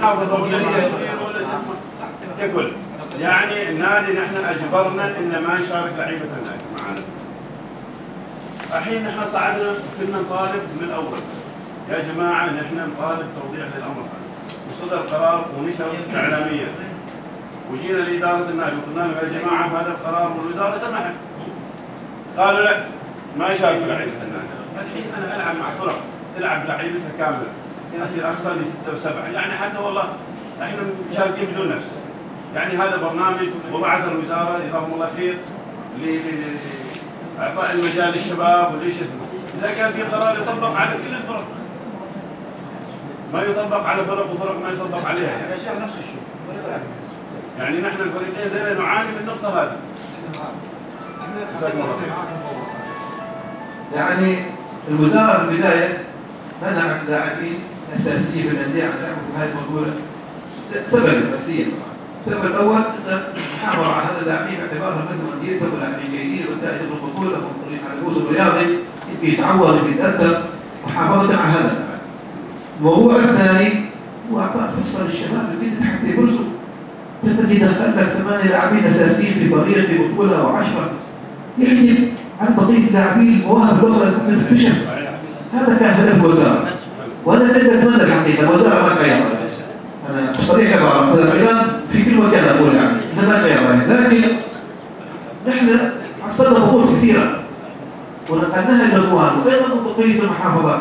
محافظة ولا صغير ولا شو اسمه ككل. يعني النادي نحن اجبرنا ان ما نشارك لعيبة النادي معنا. الحين نحن صعدنا كنا نطالب من الاول يا جماعة نحن نطالب توضيح للامر هذا. وصدر قرار ونشر اعلاميا. وجينا لإدارة النادي وقلنا لهم يا جماعة هذا القرار والوزارة سمحت. قالوا لا ما يشاركوا لعيبة النادي. الحين انا العب مع فرق تلعب لعيبتها كاملة. اصير اخسر لي 6 و7 يعني حتى والله احنا مشاركين بدون نفس. يعني هذا برنامج وضعته الوزارة جزاهم الله خير لاعطاء المجال للشباب وليش اسمه. اذا كان في قرار يطبق على كل الفرق. ما يطبق على فرق وفرق ما يطبق عليها يعني. يا شيخ نفس الشيء. يعني نحن الفريقين ذيلا نعاني من النقطة هذه. يعني الوزارة في البداية منعت لاعبين أساسيين في الأندية عن لعبهم بهذه البطولة. سبب رئيسيا السبب الأول أن الحافظ على هذا اللاعبين باعتبارهم مثل أنديتهم ولاعبين جيدين وبالتالي يدخل البطولة ومقبلين على الفوز الرياضي يمكن يتعوض يمكن يتأثر محافظة على هذا اللاعب. الموضوع الثاني هو إعطاء فرصة للشباب الجدد حتى يبرزوا. تبغى تدخل لك 8 لاعبين أساسيين في فريق في بطولة أو 10 يحجب عن بقية اللاعبين المواهب الأخرى اللي تكتشف. هذا كان هدف الوزارة. وأنا كنت أتمنى الحقيقة الوزارة ما تغير. أنا بصريح عبارة هذا الإعلان في كل مكان أقول يعني إنها ما تغير لكن نحن حصلنا ضغوط كثيرة ونقلناها للإخوان وأيضا بقية المحافظات.